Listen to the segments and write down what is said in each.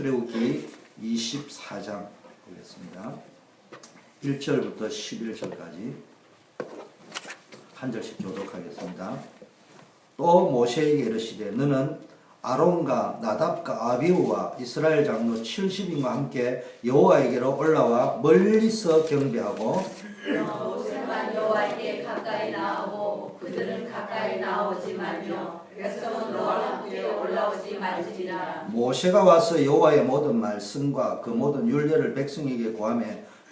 출애굽기 24장 보겠습니다. 1절부터 11절까지 한 절씩 교독하겠습니다. 또 모세에게 이르시되 너는 아론과 나답과 아비후와 이스라엘 장로 70인과 함께 여호와에게로 올라와 멀리서 경배하고 모세만 여호와에게 가까이 나아오고 그들은 가까이 나오지 말며 백성은 너와 함께 올라오지 말지니라. 모세가 와서 여호와의 모든 말씀과 그 모든 율례를 백성에게 고하며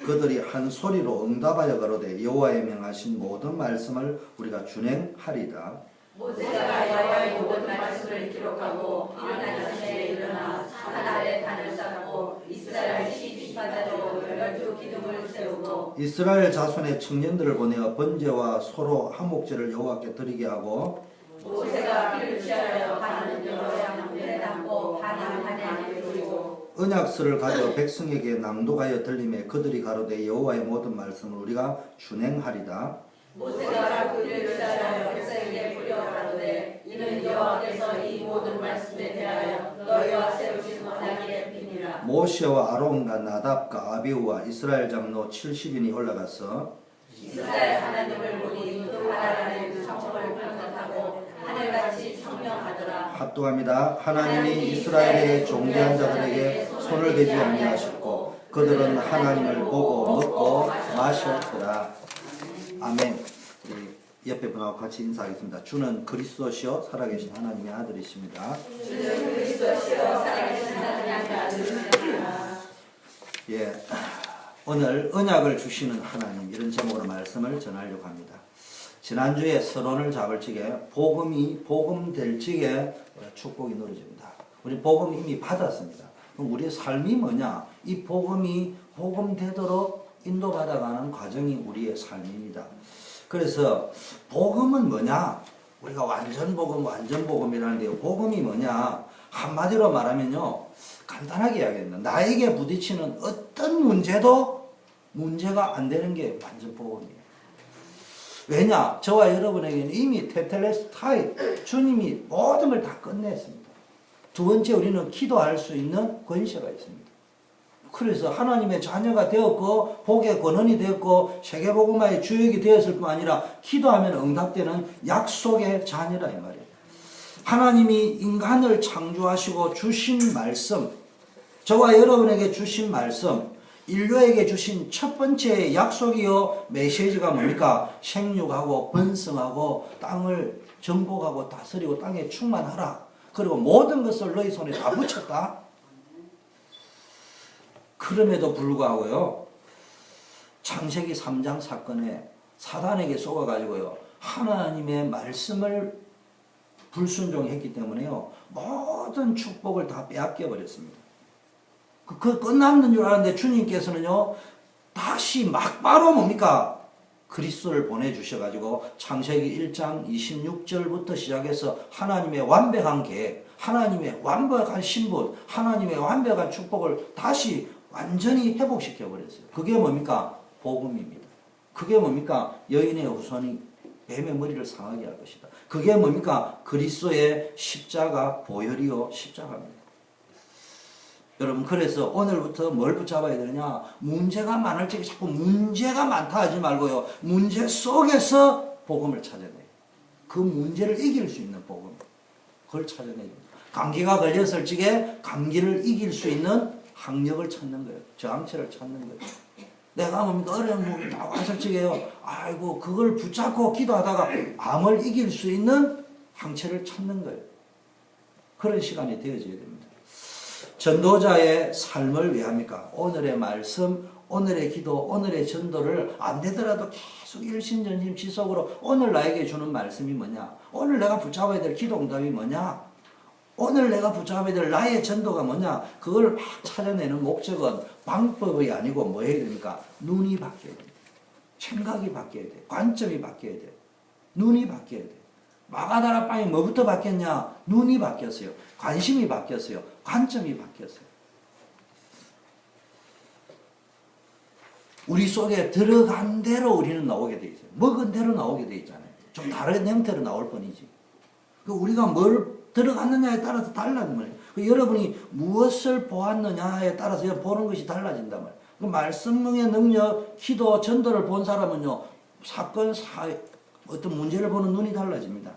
그들이 한 소리로 응답하여 가로되 여호와의 명하신 모든 말씀을 우리가 준행하리다. 모세가 여호와의 모든 말씀을 기록하고 일어난 자신에 일어나 산 아래 단을 쌓고 이스라엘 시집바다로 12기둥을 세우고 이스라엘 자손의 청년들을 보내어 번제와 소로 한목제를 여호와께 드리게 하고 모세가 피를 취하여 반은 여러 양문에 담고 반은 한 양에 두고 언약서를 가져 백성에게 낭독하여 들리매 그들이 가로되 여호와의 모든 말씀을 우리가 준행하리다. 모세가 그를 취하여 백성에게 부려 가로되 이는 여호와께서 이 모든 말씀에 대하여 너희와 세우신 언약의 비니라. 모세와 아론과 나답과 아비후와 이스라엘 장로 70인이 올라가서 이스라엘 하나님을 보니 그 바다라는 그 청청을 평탄하고 하늘같이 청명하더라. 합독합니다. 하나님이 이스라엘의 존귀한 자들에게 손을 대지 아니하셨고 그들은 하나님을 보고 먹고 마셨더라. 아멘. 우리 옆에 분하고 같이 인사하겠습니다. 주는 그리스도시요 살아계신 하나님의 아들이십니다. 주는 그리스도시요 살아계신 하나님의 아들이십니다. 예, 오늘 언약을 주시는 하나님 이런 제목으로 말씀을 전하려고 합니다. 지난주에 서론을 잡을 적에 복음 될 적에 축복이 누려집니다. 우리 복음 이미 받았습니다. 그럼 우리의 삶이 뭐냐? 이 복음이 복음 되도록 인도받아가는 과정이 우리의 삶입니다. 그래서 복음은 뭐냐? 우리가 완전복음이라는데요. 복음이 뭐냐? 한마디로 말하면요. 간단하게 이야기합니다. 나에게 부딪히는 어떤 문제도 문제가 안 되는 게 완전 복음이에요. 왜냐? 저와 여러분에게는 이미 테텔레스타이 주님이 모든 걸 다 끝냈습니다. 두 번째 우리는 기도할 수 있는 권세가 있습니다. 그래서 하나님의 자녀가 되었고 복의 권원이 되었고 세계복음화의 주역이 되었을 뿐 아니라 기도하면 응답되는 약속의 자녀라 이 말이에요. 하나님이 인간을 창조하시고 주신 말씀, 저와 여러분에게 주신 말씀, 인류에게 주신 첫 번째 약속이요 메시지가 뭡니까? 생육하고 번성하고 땅을 정복하고 다스리고 땅에 충만하라. 그리고 모든 것을 너희 손에 다 붙였다. 그럼에도 불구하고요, 창세기 3장 사건에 사단에게 속아가지고요, 하나님의 말씀을 불순종했기 때문에요, 모든 축복을 다 빼앗겨 버렸습니다. 그 끝났는 줄 알았는데 주님께서는요, 다시 막바로 뭡니까? 그리스도를 보내주셔가지고 창세기 1장 26절부터 시작해서 하나님의 완벽한 계획, 하나님의 완벽한 신분, 하나님의 완벽한 축복을 다시 완전히 회복시켜 버렸어요. 그게 뭡니까? 복음입니다. 그게 뭡니까? 여인의 후손이 뱀의 머리를 상하게 할 것이다. 그게 뭡니까? 그리스도의 십자가 보혈이요 십자가입니다. 여러분, 그래서 오늘부터 뭘 붙잡아야 되느냐? 문제가 많을 적에 자꾸 문제가 많다 하지 말고요, 문제 속에서 복음을 찾아내요. 그 문제를 이길 수 있는 복음, 그걸 찾아내야 됩니다. 감기가 걸렸을 적에 감기를 이길 수 있는 학력을 찾는 거예요. 저항체를 찾는 거예요. 내가 뭡니까? 어려운 몸이 다 왔을 적에요, 아이고 그걸 붙잡고 기도하다가 암을 이길 수 있는 항체를 찾는 거예요. 그런 시간이 되어져야 됩니다. 전도자의 삶을 왜 합니까? 오늘의 말씀, 오늘의 기도, 오늘의 전도를 안 되더라도 계속 일신전심 지속으로 오늘 나에게 주는 말씀이 뭐냐? 오늘 내가 붙잡아야 될 기도 응답이 뭐냐? 오늘 내가 붙잡아야 될 나의 전도가 뭐냐? 그걸 막 찾아내는 목적은 방법이 아니고 뭐 해야 됩니까? 눈이 바뀌어야 됩니다. 생각이 바뀌어야 돼. 관점이 바뀌어야 돼. 눈이 바뀌어야 돼. 마가다라 빵이 뭐부터 바뀌었냐? 눈이 바뀌었어요. 관심이 바뀌었어요. 관점이 바뀌었어요. 우리 속에 들어간 대로 우리는 나오게 돼 있어요. 먹은 대로 나오게 돼 있잖아요. 좀 다른 형태로 나올 뿐이지. 우리가 뭘 들어갔느냐에 따라서 달라는 거예요. 여러분이 무엇을 보았느냐에 따라서 보는 것이 달라진단 말이에요. 그 말씀의 능력, 기도, 전도를 본 사람은요, 사건, 어떤 문제를 보는 눈이 달라집니다.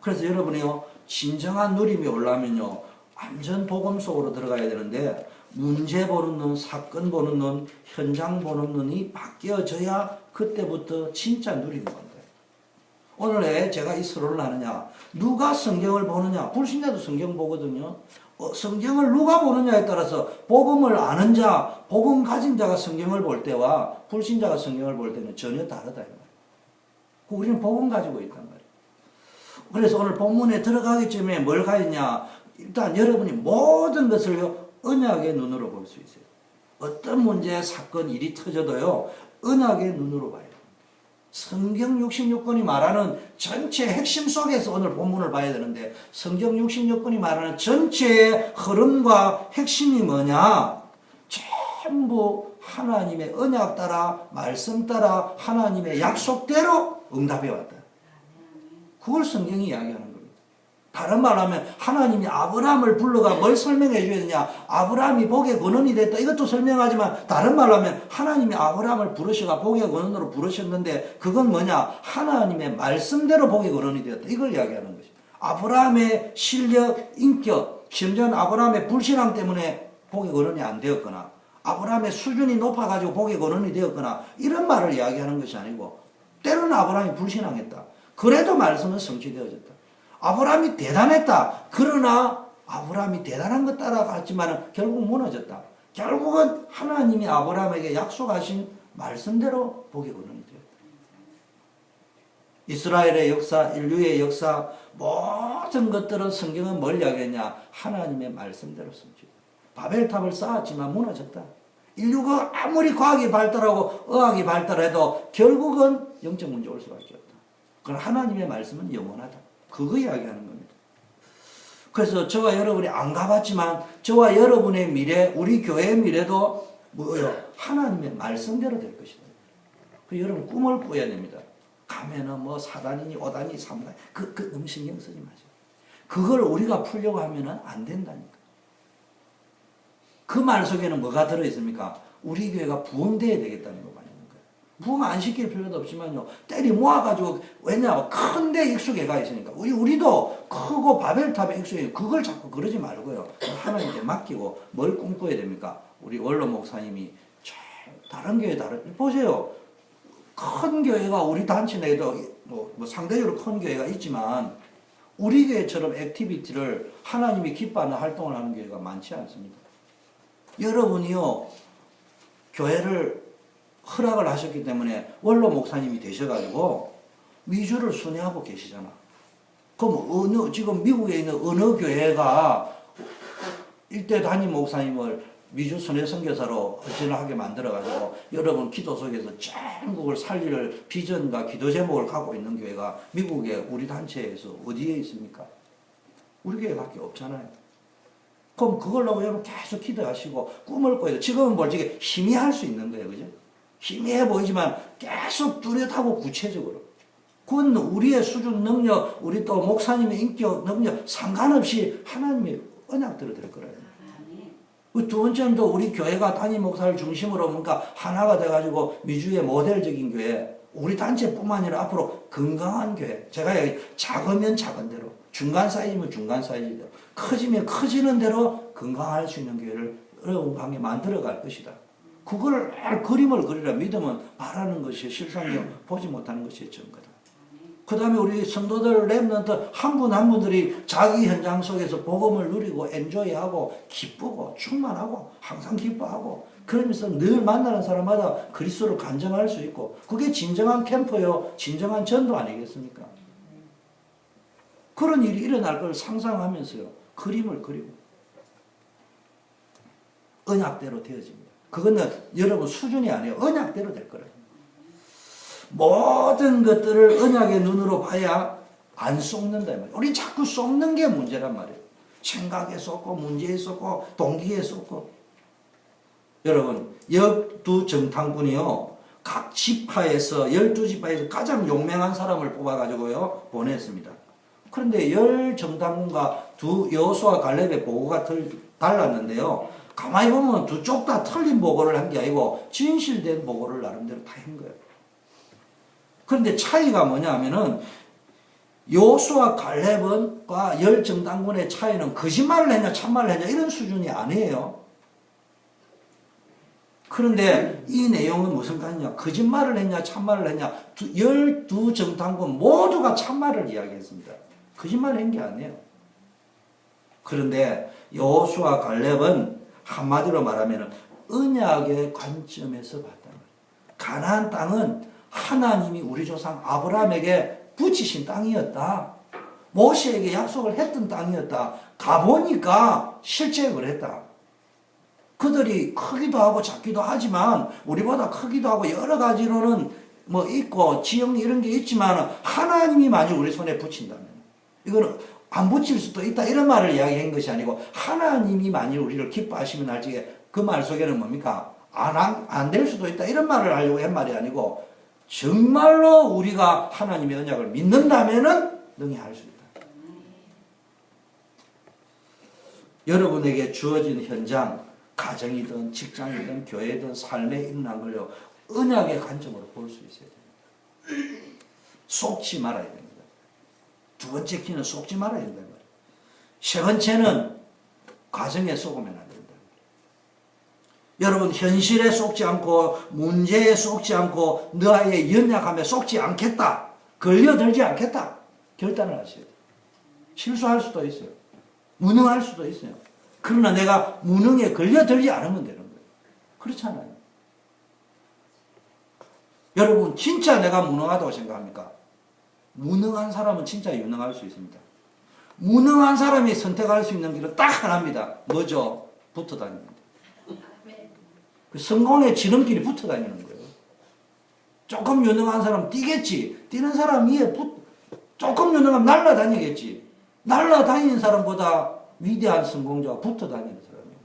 그래서 여러분이요, 진정한 누림이 오려면요, 완전 복음 속으로 들어가야 되는데, 문제 보는 눈, 사건 보는 눈, 현장 보는 눈이 바뀌어져야 그때부터 진짜 누리는 건데. 오늘 왜 제가 이 서론을 하느냐? 누가 성경을 보느냐? 불신자도 성경 보거든요. 성경을 누가 보느냐에 따라서 복음을 아는 자, 복음 가진 자가 성경을 볼 때와 불신자가 성경을 볼 때는 전혀 다르다. 이 말이에요. 우리는 복음 가지고 있단 말이에요. 그래서 오늘 본문에 들어가기 전에 뭘 가있냐? 일단 여러분이 모든 것을 언약의 눈으로 볼 수 있어요. 어떤 문제, 사건, 일이 터져도요, 언약의 눈으로 봐야 돼요. 성경 66권이 말하는 전체 핵심 속에서 오늘 본문을 봐야 되는데, 성경 66권이 말하는 전체의 흐름과 핵심이 뭐냐? 전부 하나님의 언약 따라, 말씀 따라, 하나님의 약속대로 응답해 왔다. 그걸 성경이 이야기하는 겁니다. 다른 말로 하면 하나님이 아브라함을 불러가 뭘 설명해 줘야 되냐? 아브라함이 복의 근원이 됐다. 이것도 설명하지만 다른 말로 하면 하나님이 아브라함을 부르셔가 복의 근원으로 부르셨는데 그건 뭐냐? 하나님의 말씀대로 복의 근원이 되었다. 이걸 이야기하는 것이죠. 아브라함의 실력, 인격, 심지어는 아브라함의 불신앙 때문에 복의 근원이 안 되었거나 아브라함의 수준이 높아가지고 복의 근원이 되었거나 이런 말을 이야기하는 것이 아니고 때로는 아브라함이 불신앙했다. 그래도 말씀은 성취되어졌다. 아브라함이 대단했다. 그러나 아브라함이 대단한 것 따라갔지만 결국 무너졌다. 결국은 하나님이 아브라함에게 약속하신 말씀대로 복의 근원이 되었다. 이스라엘의 역사, 인류의 역사, 모든 것들은 성경은 뭘 이야기했냐? 하나님의 말씀대로 성취했다. 바벨탑을 쌓았지만 무너졌다. 인류가 아무리 과학이 발달하고 의학이 발달해도 결국은 영적 문제 올 수밖에 없다. 그러나 하나님의 말씀은 영원하다. 그거 이야기하는 겁니다. 그래서 저와 여러분이 안 가봤지만 저와 여러분의 미래, 우리 교회의 미래도 뭐예요? 하나님의 말씀대로 될 것이다. 그 여러분 꿈을 꾸어야 됩니다. 가면은 뭐 4단이니 5단이 3단 그 너무 신경 쓰지 마세요. 그걸 우리가 풀려고 하면은 안 된다니까. 그 말 속에는 뭐가 들어있습니까? 우리 교회가 부흥돼야 되겠다는 거 말이에요. 부흥 안 시킬 필요도 없지만요. 때리 모아가지고, 왜냐하면 큰데 익숙해가 있으니까. 우리도 크고 바벨탑에 익숙해. 그걸 자꾸 그러지 말고요. 하나님께 맡기고 뭘 꿈꿔야 됩니까? 우리 원로 목사님이 다른 교회 보세요. 큰 교회가 우리 단체 내에도 뭐 상대적으로 큰 교회가 있지만 우리 교회처럼 액티비티를 하나님이 기뻐하는 활동을 하는 교회가 많지 않습니다. 여러분이요. 교회를 허락을 하셨기 때문에 원로 목사님이 되셔가지고 위주를 순회하고 계시잖아. 그럼 지금 미국에 있는 어느 교회가 일대 담임 목사님을 미주 순회 선교사로 헌신하게 만들어가지고 여러분 기도 속에서 전국을 살릴 비전과 기도 제목을 갖고 있는 교회가 미국의 우리 단체에서 어디에 있습니까? 우리 교회밖에 없잖아요. 그럼 그걸로 여러분 계속 기도하시고 꿈을 꿔야 돼요. 지금은 멀찍이 희미할 수 있는 거예요. 그죠? 희미해 보이지만 계속 뚜렷하고 구체적으로. 그건 우리의 수준, 능력, 우리 또 목사님의 인격, 능력 상관없이 하나님의 언약대로 될 거라요. 그 두 번째는 또 우리 교회가 담임 목사를 중심으로 뭔가 하나가 돼가지고 미주의 모델적인 교회, 우리 단체뿐만 아니라 앞으로 건강한 교회. 제가 여기 작으면 작은 대로, 중간 사이즈면 중간 사이즈대로, 커지면 커지는 대로 건강할 수 있는 교회를 어려운 관계 만들어갈 것이다. 그걸 그림을 그리라. 믿음은 바라는 것이 실상이요 보지 못하는 것이 전거다. 그 다음에 우리 성도들 렘넌트 한 분 한 분들이 자기 현장 속에서 복음을 누리고 엔조이하고 기쁘고 충만하고 항상 기뻐하고 그러면서 늘 만나는 사람마다 그리스도를 간증할 수 있고 그게 진정한 캠프요 진정한 전도 아니겠습니까? 그런 일이 일어날 걸 상상하면서요 그림을 그리고 언약대로 되어집니다. 그거는 여러분 수준이 아니에요. 언약대로 될 거예요. 모든 것들을 언약의 눈으로 봐야 안 속는다. 우리 자꾸 속는 게 문제란 말이에요. 생각에 속고 문제에 속고 동기에 속고. 여러분 12정탐꾼이요. 각 지파에서 12지파에서 가장 용맹한 사람을 뽑아가지고요 보냈습니다. 그런데 열 정탐꾼과 두 여호수아 갈렙의 보고가 달랐는데요. 가만히 보면 두 쪽 다 틀린 보고를 한 게 아니고 진실된 보고를 나름대로 다 한 거예요. 그런데 차이가 뭐냐 하면은 여호수아 갈렙과 열 정탐꾼의 차이는 거짓말을 했냐 참말을 했냐 이런 수준이 아니에요. 그런데 이 내용은 무슨 관계냐? 거짓말을 했냐 참말을 했냐? 12 정탐꾼 모두가 참말을 이야기했습니다. 거짓말을 한 게 아니에요. 그런데 여호수아 갈렙은 한마디로 말하면 언약의 관점에서 봤다는 거예요. 가나안 땅은 하나님이 우리 조상 아브라함에게 붙이신 땅이었다. 모세에게 약속을 했던 땅이었다. 가보니까 실제 그랬다. 그들이 크기도 하고 작기도 하지만 우리보다 크기도 하고 여러 가지로는 뭐 있고 지형 이런 게 있지만 하나님이 만약 우리 손에 붙인다면 이거는 안 붙일 수도 있다 이런 말을 이야기한 것이 아니고 하나님이 만일 우리를 기뻐하시면 할지에 그 말 속에는 뭡니까? 안 될 수도 있다 이런 말을 하려고 한 말이 아니고 정말로 우리가 하나님의 언약을 믿는다면은 능히 할 수 있다. 여러분에게 주어진 현장 가정이든 직장이든 교회든 삶에 있는 걸요 언약의 관점으로 볼 수 있어야 됩니다. 속지 말아야 됩니다. 두 번째 키는 속지 말아야 된다는 거예요. 세 번째는 가정에 속으면 안 된다. 여러분 현실에 속지 않고 문제에 속지 않고 너의 연약함에 속지 않겠다. 걸려들지 않겠다. 결단을 하셔야 돼요. 실수할 수도 있어요. 무능할 수도 있어요. 그러나 내가 무능에 걸려들지 않으면 되는 거예요. 그렇잖아요. 여러분 진짜 내가 무능하다고 생각합니까? 무능한 사람은 진짜 유능할 수 있습니다. 무능한 사람이 선택할 수 있는 길은 딱 하나입니다. 뭐죠? 붙어 다닙니다. 성공의 지름길이 붙어 다니는 거예요. 조금 유능한 사람 뛰겠지. 뛰는 사람 위에 조금 유능하면 날아다니겠지. 날아다니는 사람보다 위대한 성공자가 붙어 다니는 사람이에요.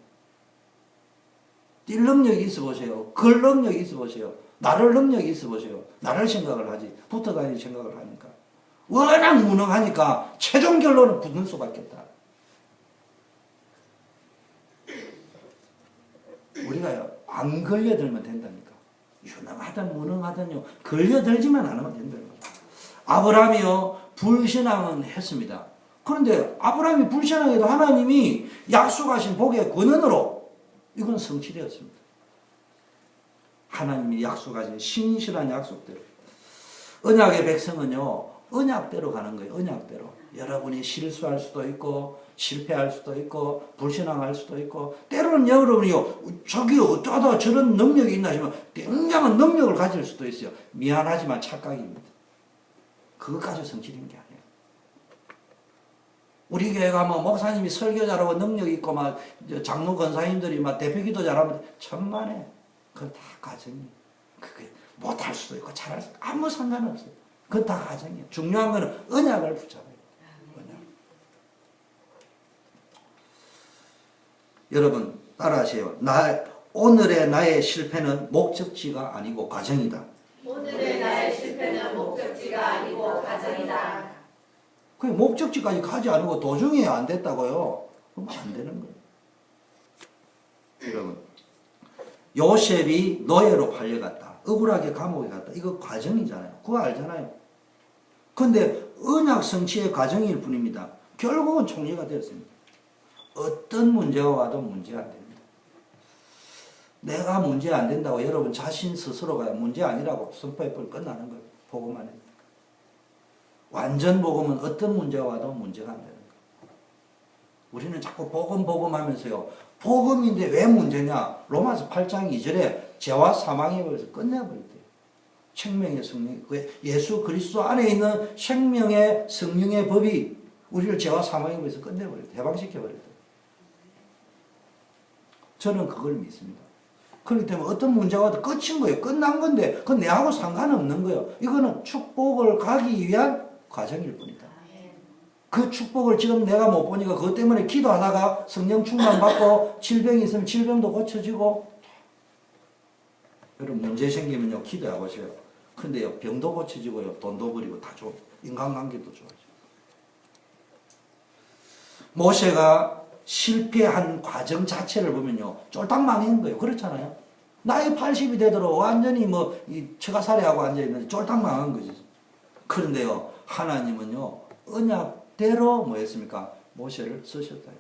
뛸 능력이 있어 보세요. 걸 능력이 있어 보세요. 나를 능력이 있어 보세요. 나를 생각을 하지. 붙어 다니는 생각을 하니까. 워낙 무능하니까 최종 결론은 붙는 수밖에 없다. 우리가요, 안 걸려들면 된다니까. 유능하든 무능하든요, 걸려들지만 않으면 된다는 거예요. 아브라함이요, 불신앙은 했습니다. 그런데 아브라함이 불신앙해도 하나님이 약속하신 복의 권한으로 이건 성취되었습니다. 하나님이 약속하신 신실한 약속대로. 언약의 백성은요, 언약대로 가는 거예요. 언약대로. 여러분이 실수할 수도 있고 실패할 수도 있고 불신앙할 수도 있고 때로는 여러분이요 저기 어쩌다 저런 능력이 있나 싶으면 굉장한 능력을 가질 수도 있어요. 미안하지만 착각입니다. 그것까지 성취된 게 아니에요. 우리 교회 가면 목사님이 설교 잘하고 능력 있고 막 장로 권사님들이 막 대표기도 잘하면 천만에 그건 다 가정이에요. 그게 못할 수도 있고 잘할 수도 있고 아무 상관없어요. 그건 다 가정이에요. 중요한 거는 언약을 붙잡아요. 언약. 여러분 따라하세요. 오늘의 나의 실패는 목적지가 아니고 과정이다. 오늘의 나의 실패는 목적지가 아니고 과정이다. 그 목적지까지 가지 않고 도중에 안 됐다고요? 그럼 안 되는 거예요. 여러분 요셉이 노예로 팔려갔다. 억울하게 감옥에 갔다. 이거 과정이잖아요. 그거 알잖아요. 근데 언약 성취의 과정일 뿐입니다. 결국은 총리가 되었습니다. 어떤 문제가 와도 문제가 안 됩니다. 내가 문제 안 된다고 여러분 자신 스스로가 문제 아니라고 선포해버리면 끝나는 거예요. 복음만 해도. 완전 복음은 어떤 문제가 와도 문제가 안 되는 거예요. 우리는 자꾸 복음 하면서요. 복음인데 왜 문제냐? 로마서 8장 2절에 죄와 사망에 버려서 끝내버렸대요. 생명의 성령, 예수 그리스도 안에 있는 생명의 성령의 법이 우리를 죄와 사망에 버려서 끝내버렸대요. 해방시켜버렸대요. 저는 그걸 믿습니다. 그렇기 때문에 어떤 문제가 와도 끝인 거예요. 끝난 건데 그건 내하고 상관없는 거예요. 이거는 축복을 가기 위한 과정일 뿐이다. 그 축복을 지금 내가 못 보니까 그것 때문에 기도하다가 성령 충만 받고 질병이 있으면 질병도 고쳐지고 여러분 문제 생기면요 기도해 보세요. 근데요 병도 고쳐지고요 돈도 버리고 다 좋아. 인간관계도 좋아져. 모세가 실패한 과정 자체를 보면요, 쫄딱 망한 거예요. 그렇잖아요. 나이 80이 되도록 완전히 처가살이하고 앉아있는데 쫄딱 망한 거지. 그런데요, 하나님은요, 언약대로 뭐 했습니까? 모세를 쓰셨다.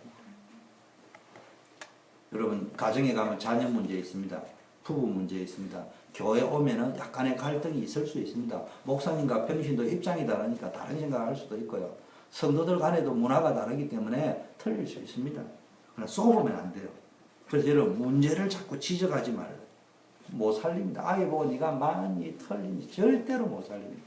여러분, 가정에 가면 자녀 문제 있습니다. 부부 문제 있습니다. 교회 오면은 약간의 갈등이 있을 수 있습니다. 목사님과 평신도 입장이 다르니까 다른 생각을 할 수도 있고요. 성도들 간에도 문화가 다르기 때문에 틀릴 수 있습니다. 그러나 쏘보면 안 돼요. 그래서 여러분, 문제를 자꾸 지적하지 말아요. 못 살립니다. 아이 보고 네가 많이 틀린지 절대로 못 살립니다.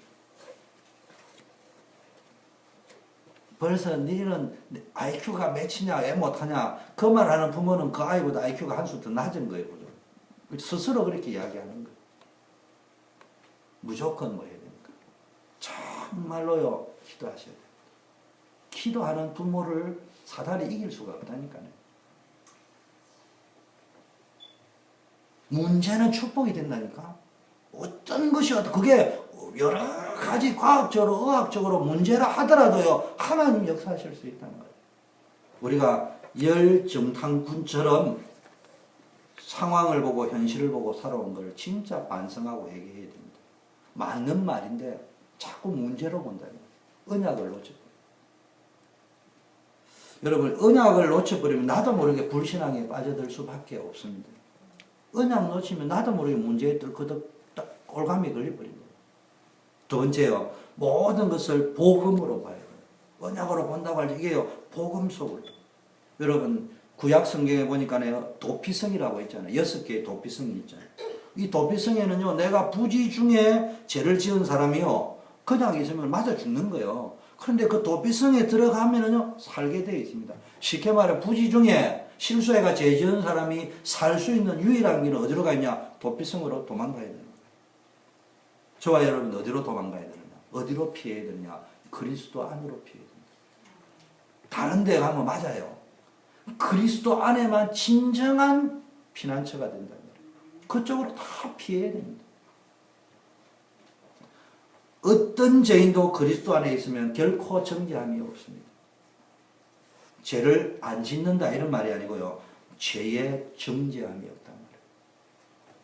벌써 너는 IQ가 몇이냐, 왜 못하냐, 그 말하는 부모는 그 아이보다 IQ가 한 수 더 낮은 거예요. 스스로 그렇게 이야기하는 거예요. 무조건 뭐 해야 됩니까? 정말로요, 기도하셔야 돼요. 기도하는 부모를 사단이 이길 수가 없다니까요. 문제는 축복이 된다니까. 어떤 것이어도 그게 여러 가지 과학적으로 의학적으로 문제라 하더라도요, 하나님 역사하실 수 있다는 거예요. 우리가 열정탕군처럼 상황을 보고 현실을 보고 살아온 걸 진짜 반성하고 얘기해야 됩니다. 맞는 말인데 자꾸 문제로 본다는 거예요. 언약을 놓쳐버려요. 여러분, 언약을 놓쳐버리면 나도 모르게 불신앙에 빠져들 수밖에 없습니다. 언약 놓치면 나도 모르게 문제에 딱 꼴감이 걸려버립니다. 두 번째요, 모든 것을 복음으로 봐야 돼요. 언약으로 본다고 할 때 이게요, 복음 속을. 여러분, 구약 성경에 보니까요, 도피성이라고 있잖아요. 6개의 도피성이 있잖아요. 이 도피성에는요, 내가 부지 중에 죄를 지은 사람이요, 그냥 있으면 맞아 죽는 거예요. 그런데 그 도피성에 들어가면은요, 살게 되어 있습니다. 쉽게 말해, 부지 중에 실수해가 죄 지은 사람이 살 수 있는 유일한 길은 어디로 가 있냐? 도피성으로 도망가야 되는 거예요. 저와 여러분, 어디로 도망가야 되느냐? 어디로 피해야 되느냐? 그리스도 안으로 피해야 됩니다. 다른 데 가면 맞아요. 그리스도 안에만 진정한 피난처가 된다는 거예요. 그쪽으로 다 피해야 됩니다. 어떤 죄인도 그리스도 안에 있으면 결코 정죄함이 없습니다. 죄를 안 짓는다 이런 말이 아니고요. 죄의 정죄함이 없단 말이에요.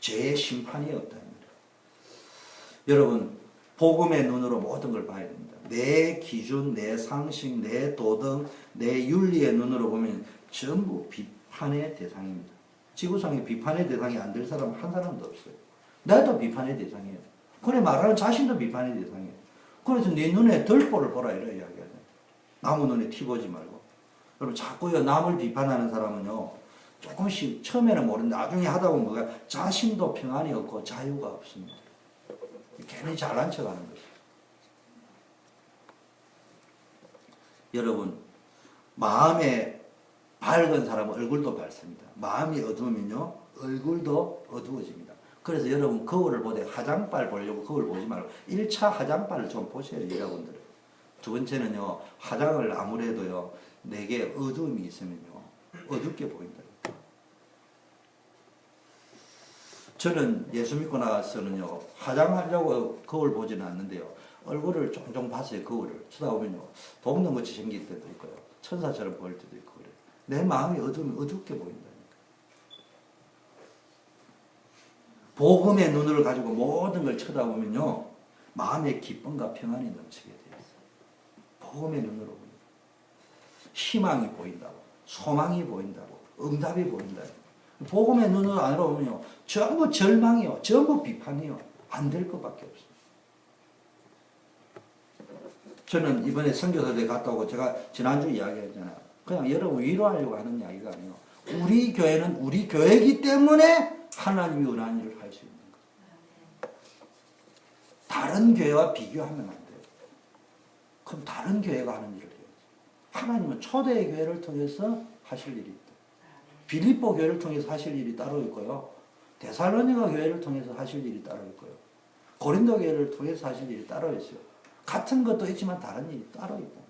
죄의 심판이 없단 말이에요. 여러분, 복음의 눈으로 모든 걸 봐야 됩니다. 내 기준, 내 상식, 내 도덕, 내 윤리의 눈으로 보면 전부 비판의 대상입니다. 지구상에 비판의 대상이 안 될 사람 한 사람도 없어요. 나도 비판의 대상이에요. 그래 말하는 자신도 비판의 대상이에요. 그래서 네 눈에 들보를 보라 이런 이야기하잖아요. 남의 눈에 티 보지 말고. 여러분, 자꾸요 남을 비판하는 사람은요, 조금씩 처음에는 모르는데 나중에 하다 보면 뭐가 자신도 평안이 없고 자유가 없습니다. 괜히 잘난 척하는 거죠. 여러분, 마음에 밝은 사람은 얼굴도 밝습니다. 마음이 어두우면요, 얼굴도 어두워집니다. 그래서 여러분, 거울을 보되 화장빨 보려고 거울 보지 말고 1차 화장빨을 좀 보세요, 여러분들. 두 번째는요, 화장을 아무래도요, 내게 어두움이 있으면요, 어둡게 보인다. 저는 예수 믿고 나가서는요, 화장하려고 거울 보지는 않는데요, 얼굴을 종종 봤어요. 거울을 쳐다보면요, 복능같이 생길 때도 있고요, 천사처럼 보일 때도 있고 그래요. 내 마음이 어두우면 어둡게 보인다니까. 복음의 눈을 가지고 모든 걸 쳐다보면요, 마음의 기쁨과 평안이 넘치게 되어 있어요. 복음의 눈으로 보인다. 희망이 보인다고, 소망이 보인다고, 응답이 보인다고. 복음의 눈으로 안으로 보면요, 전부 절망이요, 전부 비판이요, 안 될 것밖에 없어요. 저는 이번에 선교사대에 갔다 오고 제가 지난주 이야기했잖아요. 그냥 여러분 위로하려고 하는 이야기가 아니에요. 우리 교회는 우리 교회이기 때문에 하나님이 원하는 일을 할 수 있는 거예요. 다른 교회와 비교하면 안 돼요. 그럼 다른 교회가 하는 일을 해야지. 하나님은 초대 교회를 통해서 하실 일이 있다. 빌립보 교회를 통해서 하실 일이 따로 있고요. 데살로니가 교회를 통해서 하실 일이 따로 있고요. 고린도 교회를 통해서 하실 일이 따로 있어요. 같은 것도 있지만 다른 일이 따로 있다.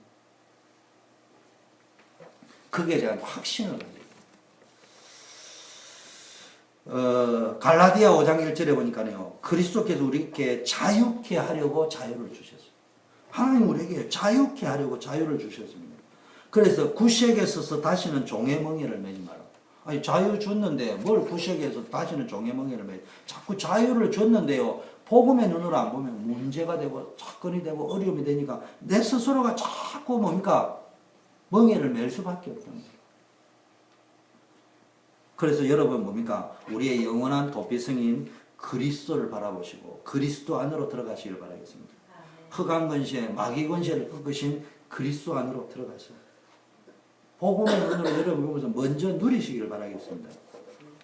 그게 대한 확신을 가지고. 갈라디아 5장 1절에 보니까요, 그리스도께서 우리에게 자유케 하려고 자유를 주셨어요. 하나님 우리에게 자유케 하려고 자유를 주셨습니다. 그래서 구색에 서서 다시는 종의 멍에를 매지 마라. 아니 자유 줬는데 뭘 구색에서 다시는 종의 멍에를 매? 자꾸 자유를 줬는데요. 복음의 눈으로 안 보면 문제가 되고 사건이 되고 어려움이 되니까 내 스스로가 자꾸 뭡니까? 멍에를 맬 수밖에 없다는 거예요. 그래서 여러분 뭡니까? 우리의 영원한 도피성인 그리스도를 바라보시고 그리스도 안으로 들어가시길 바라겠습니다. 흑암 권세, 마귀 권세를 꺾으신 그리스도 안으로 들어가세요. 복음의 눈으로 여러분 보면서 먼저 누리시기를 바라겠습니다.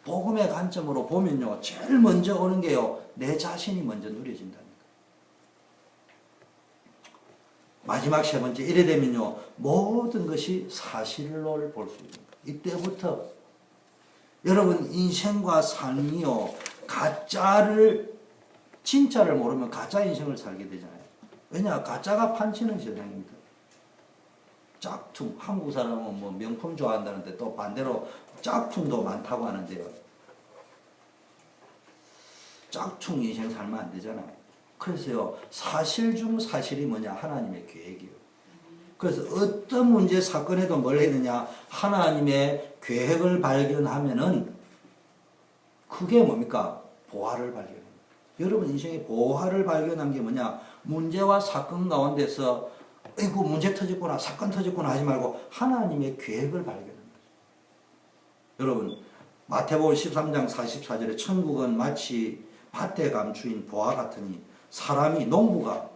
복음의 관점으로 보면요, 제일 먼저 오는 게요, 내 자신이 먼저 누려진다니까. 마지막 세 번째, 이래 되면요, 모든 것이 사실로 볼 수 있습니다. 이때부터 여러분 인생과 삶이요, 가짜를, 진짜를 모르면 가짜 인생을 살게 되잖아요. 왜냐, 가짜가 판치는 세상입니다. 짝퉁, 한국 사람은 뭐 명품 좋아한다는데 또 반대로 짝퉁도 많다고 하는데요. 짝퉁 인생 살면 안 되잖아요. 그래서요, 사실 중 사실이 뭐냐? 하나님의 계획이에요. 그래서 어떤 문제, 사건에도 뭘 했느냐? 하나님의 계획을 발견하면은 그게 뭡니까? 보화를 발견합니다. 여러분 인생의 보화를 발견한 게 뭐냐? 문제와 사건 가운데서 아이고 문제 터졌구나, 사건 터졌구나 하지 말고 하나님의 계획을 발견합니다. 여러분 마태복음 13장 44절에 천국은 마치 밭에 감추인 보화 같으니 사람이 농부가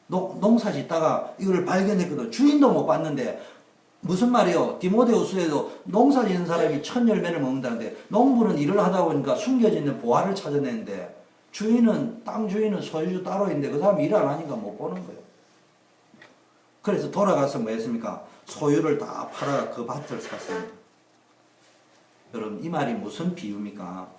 농사 짓다가 이걸 발견했거든. 주인도 못 봤는데 무슨 말이요? 디모데후서에도 농사 짓는 사람이 첫 열매를 먹는다는데 농부는 일을 하다 보니까 숨겨져 있는 보화를 찾아내는데 땅 주인은 소유주 따로 있는데 그 사람이 일 안 하니까 못 보는 거예요. 그래서 돌아가서 뭐 했습니까? 소유를 다 팔아 그 밭을 샀습니다. 여러분 이 말이 무슨 비유입니까?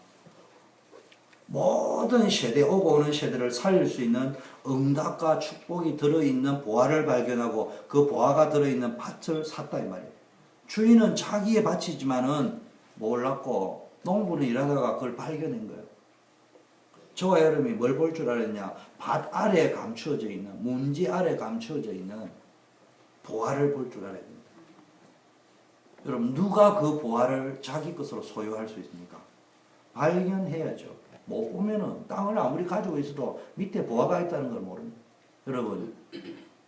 모든 세대, 오고 오는 세대를 살릴 수 있는 응답과 축복이 들어있는 보화를 발견하고 그 보화가 들어있는 밭을 샀다 이 말이에요. 주인은 자기의 밭이지만은 몰랐고 농부는 일하다가 그걸 발견한 거예요. 저와 여러분이 뭘 볼 줄 알았냐? 밭 아래에 감추어져 있는, 문지 아래에 감추어져 있는 보화를 볼 줄 알아야 됩니다. 여러분 누가 그 보화를 자기 것으로 소유할 수 있습니까? 발견해야죠. 못 보면은 땅을 아무리 가지고 있어도 밑에 보화가 있다는 걸 모릅니다. 여러분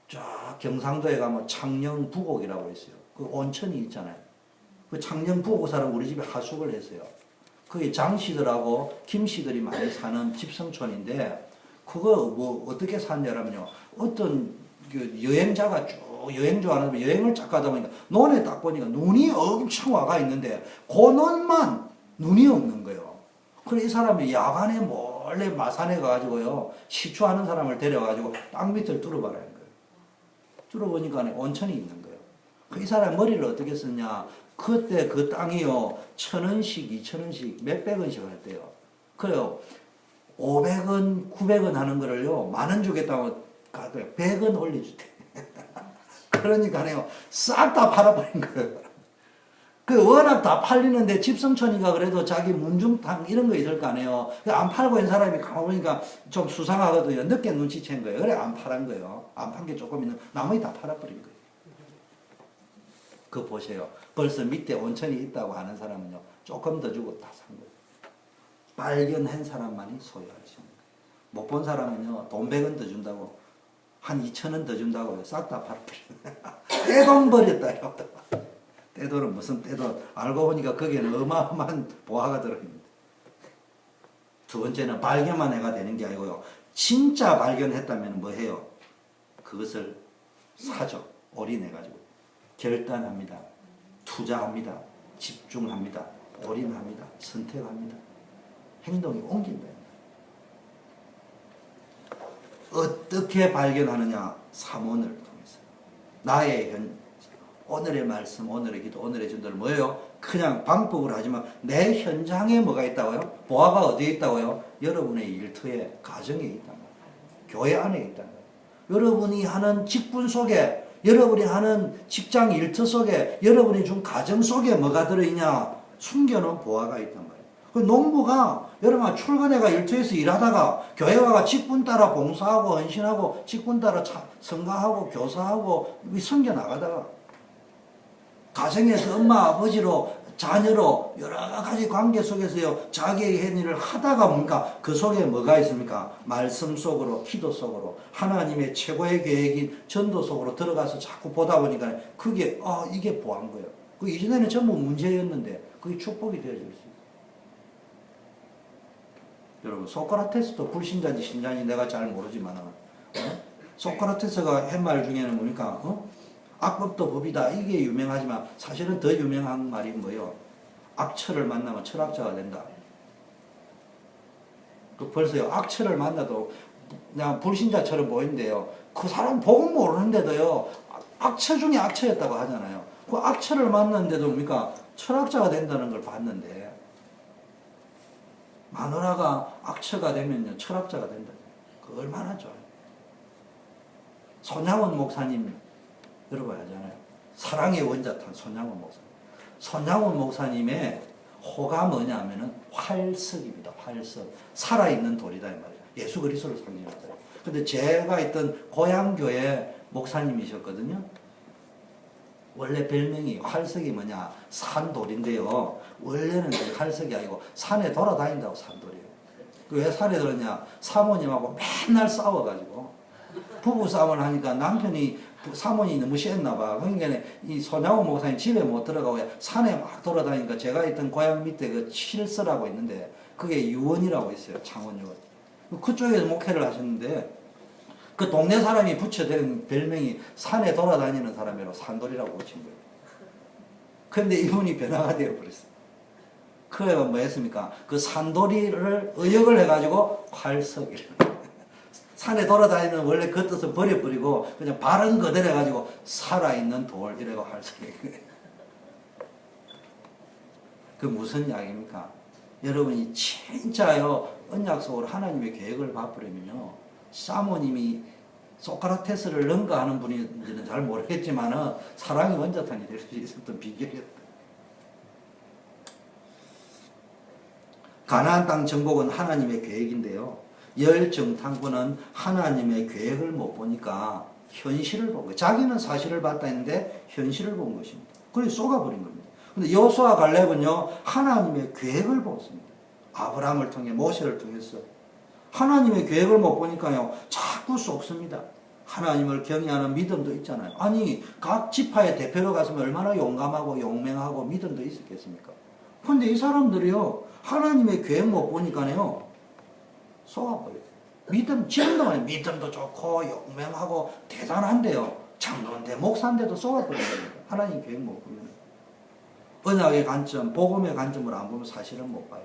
쫙 경상도에 가면 창녕부곡이라고 있어요. 그 온천이 있잖아요. 그 창녕부곡 사람 우리 집에 하숙을 했어요. 그게 장씨들하고 김씨들이 많이 사는 집성촌인데 그거 뭐 어떻게 샀냐면요. 어떤 그 여행자가 쭉 여행 좋아하는 여행을 쫙 가다 보니까 논에 딱 보니까 눈이 엄청 와가 있는데 그 논만 눈이 없는 거예요. 그래서 이 사람이 야간에 몰래 마산에 가가지고요 시추하는 사람을 데려가지고 땅 밑을 뚫어봐라는 거예요. 뚫어보니까 온천이 있는 거예요. 이 사람 머리를 어떻게 썼냐? 그때 그 땅이요 1,000원씩 2,000원씩 몇백 원씩 할 때요. 그래요 500원 900원 하는 거를요 10,000원 주겠다고 갈 거예요. 100원 올려주대. 그러니까요 싹 다 팔아버린 거예요. 그 워낙 다 팔리는데 집성촌이가 그래도 자기 문중탕 이런 거 있을 거 아니에요. 안 팔고 있는 사람이 가만 보니까 좀 수상하거든요. 늦게 눈치챈 거예요. 그래 안 팔은 거예요. 안 판 게 조금 있는 나머지 다 팔아버린 거예요. 그거 보세요. 벌써 밑에 온천이 있다고 하는 사람은요 조금 더 주고 다 산 거예요. 발견한 사람만이 소유할 수 있는 거예요. 못 본 사람은요 돈 100원 더 준다고 한 2,000원 더 준다고 싹 다 팔아버렸어요. 떼돈 버렸다. 떼돈은 무슨 떼돈. 알고 보니까 거기에는 어마어마한 보화가 들어있습니다. 두 번째는 발견만 해가 되는 게 아니고요. 진짜 발견했다면 뭐 해요? 그것을 사죠. 올인해가지고. 결단합니다. 투자합니다. 집중합니다. 올인합니다. 선택합니다. 행동이 옮긴다. 어떻게 발견하느냐? 삼원을 통해서. 나의 오늘의 말씀, 오늘의 기도, 오늘의 전도를 뭐예요? 그냥 방법으로 하지만 내 현장에 뭐가 있다고요? 보화가 어디에 있다고요? 여러분의 일터에, 가정에 있단 말이에요. 교회 안에 있단 말이에요. 여러분이 하는 직분 속에, 여러분이 하는 직장 일터 속에, 여러분이 준 가정 속에 뭐가 들어있냐? 숨겨놓은 보화가 있단 말이에요. 그 농부가 여러분 출근해가 일터에서 일하다가 교회 와가 직분 따라 봉사하고 헌신하고 직분 따라 성가하고 교사하고 섬겨 나가다가 가정에서 엄마 아버지로 자녀로 여러 가지 관계 속에서요 자기의 할 일을 하다가 뭡니까 그 속에 뭐가 있습니까? 말씀 속으로 기도 속으로 하나님의 최고의 계획인 전도 속으로 들어가서 자꾸 보다 보니까 그게 이게 보한 거예요. 그 이전에는 전부 문제였는데 그게 축복이 되어질 수 있어요. 여러분 소크라테스도 불신자인지 신자인지 내가 잘 모르지만 소크라테스가 한 말 중에는 뭡니까? 악법도 법이다 이게 유명하지만 사실은 더 유명한 말이 뭐예요? 악처를 만나면 철학자가 된다. 그 벌써요 악처를 만나도 그냥 불신자처럼 보이는데요 그 사람 복음 모르는데도요 악처 중에 악처였다고 하잖아요. 그 악처를 만났는데도 뭡니까 철학자가 된다는 걸 봤는데 마누라가 악처가 되면요 철학자가 된다. 그 얼마나 좋아요. 손양원 목사님 여러분 알잖아요. 사랑의 원자탄 손양원 목사님. 손양원 목사님의 호가 뭐냐면은 활석입니다. 활석. 살아있는 돌이다 이 말이에요. 예수 그리스도를 상징하다. 근데 제가 있던 고향교회 목사님이셨거든요. 원래 별명이 활석이 뭐냐 산돌인데요. 원래는 활석이 아니고 산에 돌아다닌다고 산돌이에요. 왜 산에 들었냐 사모님하고 맨날 싸워가지고 부부 싸움을 하니까 남편이 사모님이 너무 싫었나 봐. 그러니까 이 손양호 목사님 집에 못 들어가고 산에 막 돌아다니니까 제가 있던 고향 밑에 그 칠서라고 있는데 그게 유원이라고 있어요. 창원 유원. 그쪽에서 목회를 하셨는데 그 동네 사람이 붙여댄 별명이 산에 돌아다니는 사람이라고 산돌이라고 붙인 거예요. 그런데 이분이 변화가 되어버렸어요. 그래가 뭐 했습니까? 그 산돌이를 의역을 해가지고 활석이를. 산에 돌아다니는 원래 그 뜻을 버려버리고 그냥 바른 그대로 해가지고 살아있는 돌 이래고 활석이. 그 무슨 이야기입니까? 여러분이 진짜요 언약 속으로 하나님의 계획을 봐버리면요 사모님이 소크라테스를 능가하는 분인지는 잘 모르겠지만 사랑의 원자탄이 될 수 있었던 비결이었다. 가나안 땅 정복은 하나님의 계획인데요. 열정탐꾼은 하나님의 계획을 못 보니까 현실을 본 거예요. 자기는 사실을 봤다 했는데 현실을 본 것입니다. 그래서 쏘가버린 겁니다. 근데 여호수아 갈렙은요 하나님의 계획을 보았습니다. 아브라함을 통해 모세를 통해서 하나님의 계획을 못 보니까요 자꾸 속습니다. 하나님을 경외하는 믿음도 있잖아요. 아니 각 지파의 대표로 갔으면 얼마나 용감하고 용맹하고 믿음도 있었겠습니까? 근데 이 사람들이요 하나님의 계획 못 보니까요 속아버려요. 믿음도 좋고 용맹하고 대단한데요 장로인데 목사인데도 속아버려요. 하나님 계획 못 보면 언약의 관점 복음의 관점으로 안 보면 사실은 못 봐요.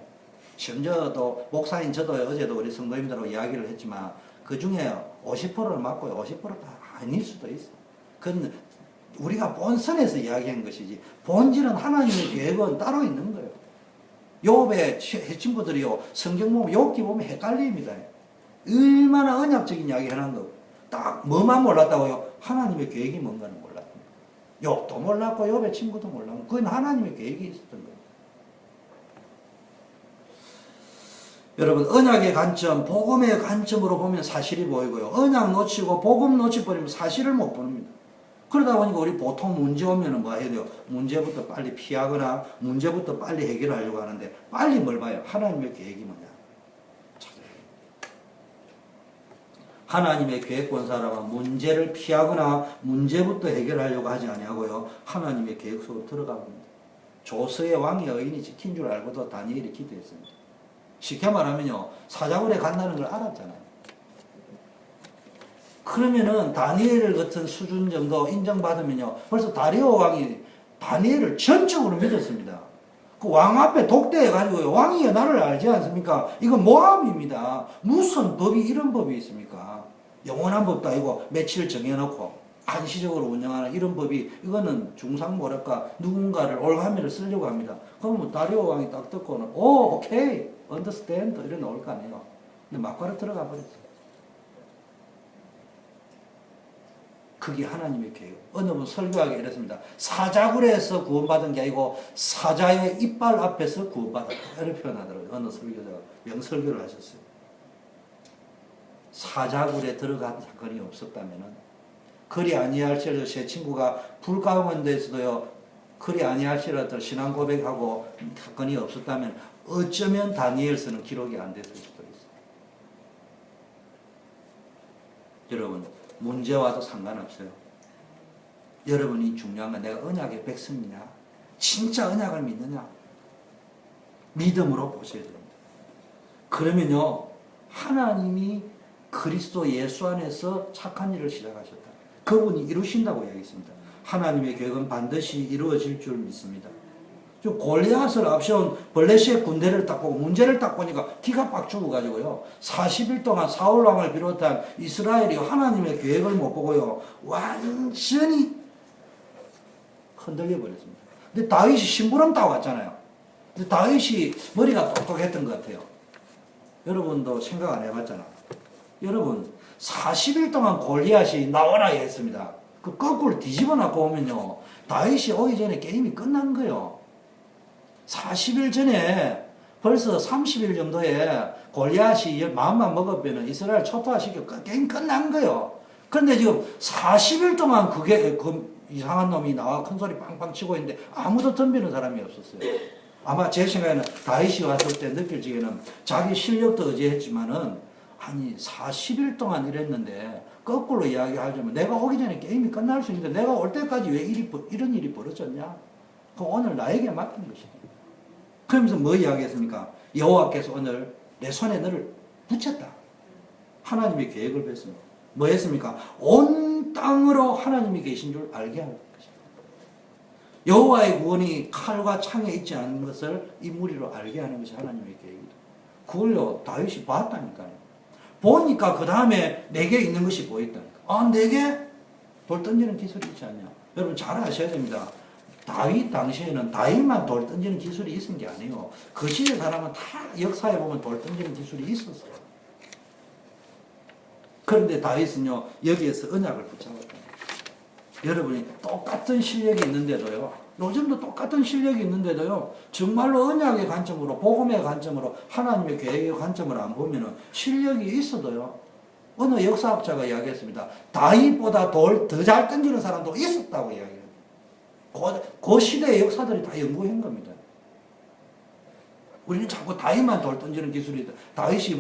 심지어도 목사인 저도 어제도 우리 성도님들하고 이야기를 했지만 그 중에 50%를 맞고요 50%다 아닐 수도 있어. 그건 우리가 본선에서 이야기한 것이지 본질은 하나님의 계획은 따로 있는 거예요. 욥의 친구들이요 성경 보면 욥기 보면 헷갈립니다. 얼마나 언약적인 이야기 해놓은 거 딱 뭐만 몰랐다고요? 하나님의 계획이 뭔가는 몰랐던 거예요. 욥도 몰랐고 욥의 친구도 몰랐고 그건 하나님의 계획이 있었던 거예요. 여러분 언약의 관점 복음의 관점으로 보면 사실이 보이고요 언약 놓치고 복음 놓치버리면 사실을 못 보입니다. 그러다 보니까 우리 보통 문제 오면은 뭐 해야 돼요? 문제부터 빨리 피하거나 문제부터 빨리 해결하려고 하는데 빨리 뭘 봐요? 하나님의 계획이 뭐냐? 찾아야 돼요. 하나님의 계획 본 사람은 문제를 피하거나 문제부터 해결하려고 하지 아니하고요 하나님의 계획 속으로 들어가 봅니다. 조서의 왕의 의인이 지킨 줄 알고도 다니엘이 기도했습니다. 쉽게 말하면요 사자굴에 간다는 걸 알았잖아요. 그러면은 다니엘 같은 수준 정도 인정받으면요 벌써 다리오 왕이 다니엘을 전적으로 믿었습니다. 그 왕 앞에 독대해가지고요 왕이 나를 알지 않습니까? 이건 모함입니다. 무슨 법이 이런 법이 있습니까? 영원한 법도 아니고 며칠 정해놓고 한시적으로 운영하는 이런 법이 이거는 중상모략과 누군가를 올가미를 쓰려고 합니다. 그러면 다리오 왕이 딱 듣고는 오 오케이 understand 이런 나올 거 아니에요. 근데 막바로 들어가 버렸어요. 그게 하나님의 계획. 어느 분 설교하기 이랬습니다. 사자굴에서 구원받은 게 아니고 사자의 이빨 앞에서 구원받았다. 이렇게 표현하더라고요. 어느 설교자가 명설교를 하셨어요. 사자굴에 들어간 사건이 없었다면은 그리 아니할지라도 제 친구가 불 가운데서도요 그리 아니할지라도 신앙 고백하고 사건이 없었다면 어쩌면 다니엘서는 기록이 안 됐을 수도 있어요. 여러분, 문제와도 상관없어요. 여러분이 중요한 건 내가 언약의 백성이냐, 진짜 언약을 믿느냐, 믿음으로 보셔야 됩니다. 그러면요, 하나님이 그리스도 예수 안에서 착한 일을 시작하셨다. 그분이 이루신다고 이야기했습니다. 하나님의 계획은 반드시 이루어질 줄 믿습니다. 골리앗을 앞세운 블레셋 군대를 딱 보고 문제를 딱 보니까 기가 빡 죽어가지고요. 40일 동안 사울 왕을 비롯한 이스라엘이 하나님의 계획을 못 보고요. 완전히 흔들려 버렸습니다. 근데 다윗이 심부름 따고 왔잖아요. 근데 다윗이 머리가 똑똑했던 것 같아요. 여러분도 생각 안 해봤잖아. 여러분 40일 동안 골리앗이 나오라 했습니다. 그 거꾸로 뒤집어 놓고 오면요. 다윗이 오기 전에 게임이 끝난 거예요. 40일 전에 벌써 30일 정도에 골리앗이 마음만 먹으면 이스라엘 초토화시켜 게임 끝난 거예요. 그런데 지금 40일 동안 그 이상한 놈이 나와 큰 소리 빵빵 치고 있는데 아무도 덤비는 사람이 없었어요. 아마 제 생각에는 다윗이 왔을 때 느껴지기에는 자기 실력도 의지했지만은 아니 40일 동안 이랬는데 거꾸로 이야기하자면 내가 오기 전에 게임이 끝날 수 있는데 내가 올 때까지 왜 이런 일이 벌어졌냐? 그럼 오늘 나에게 맡긴 것이다. 그러면서 뭐 이야기했습니까? 여호와께서 오늘 내 손에 너를 붙였다. 하나님의 계획을 뺐습니다. 뭐 했습니까? 온 땅으로 하나님이 계신 줄 알게 하는 것입니다. 여호와의 구원이 칼과 창에 있지 않은 것을 이 무리로 알게 하는 것이 하나님의 계획이다. 그걸요 다윗이 봤다니까요. 보니까 그 다음에 내게 있는 것이 보였다니까. 아, 내게 돌 던지는 기술이 있지 않냐? 여러분 잘 아셔야 됩니다. 다윗 당시에는 다윗만 돌 던지는 기술이 있은 게 아니에요. 그 시대 사람은 다 역사에 보면 돌 던지는 기술이 있었어요. 그런데 다윗은요 여기에서 언약을 붙잡았다. 여러분이 똑같은 실력이 있는데도요, 요즘도 똑같은 실력이 있는데도요, 정말로 언약의 관점으로, 복음의 관점으로, 하나님의 계획의 관점으로 안 보면은 실력이 있어도요, 어느 역사학자가 이야기했습니다. 다윗보다 돌 더 잘 던지는 사람도 있었다고 이야기해요. 그 시대의 역사들이 다 연구한 겁니다. 우리는 자꾸 다윗만 돌 던지는 기술이, 다윗이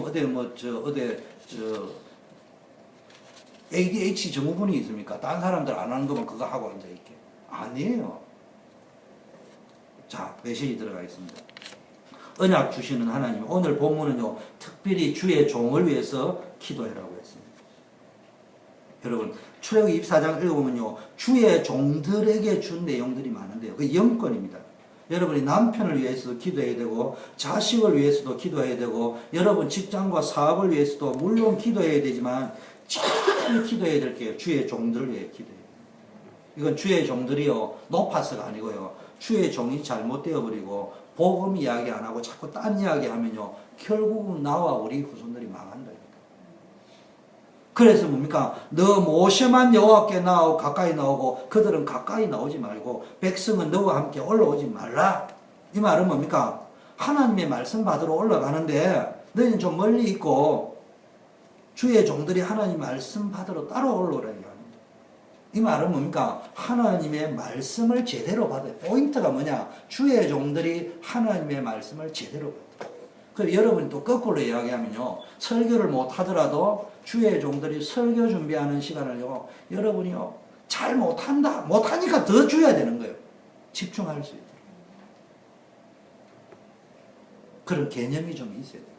ADH 증후군이 있습니까? 다른 사람들 안 하는 것만 그거 하고 앉아 있게. 아니에요. 자, 메시지 들어가겠습니다. 언약 주시는 하나님. 오늘 본문은요, 특별히 주의 종을 위해서 기도해라고 했습니다. 여러분, 출애굽기 24장 읽어보면요, 주의 종들에게 준 내용들이 많은데요. 그 영권입니다. 여러분이 남편을 위해서도 기도해야 되고, 자식을 위해서도 기도해야 되고, 여러분 직장과 사업을 위해서도 물론 기도해야 되지만, 제일 기도해야 될 게 주의 종들을 위해 기도해요. 이건 주의 종들이요 높아서가 아니고요, 주의 종이 잘못되어 버리고 복음 이야기 안 하고 자꾸 딴 이야기 하면요 결국은 나와 우리 후손들이 망한다. 그래서 뭡니까? 너 모세만 여호와께 가까이 나오고 그들은 가까이 나오지 말고 백성은 너와 함께 올라오지 말라. 이 말은 뭡니까? 하나님의 말씀 받으러 올라가는데 너희는 좀 멀리 있고 주의 종들이 하나님 말씀 받으러 따로 올라오라 이야기합니다. 이 말은 뭡니까? 하나님의 말씀을 제대로 받아요. 포인트가 뭐냐? 주의 종들이 하나님의 말씀을 제대로 받아요. 그래서 여러분이 또 거꾸로 이야기하면요, 설교를 못 하더라도 주의 종들이 설교 준비하는 시간을요, 여러분이요 잘 못하니까 더 줘야 되는 거예요. 집중할 수 있도록. 그런 개념이 좀 있어야 돼요.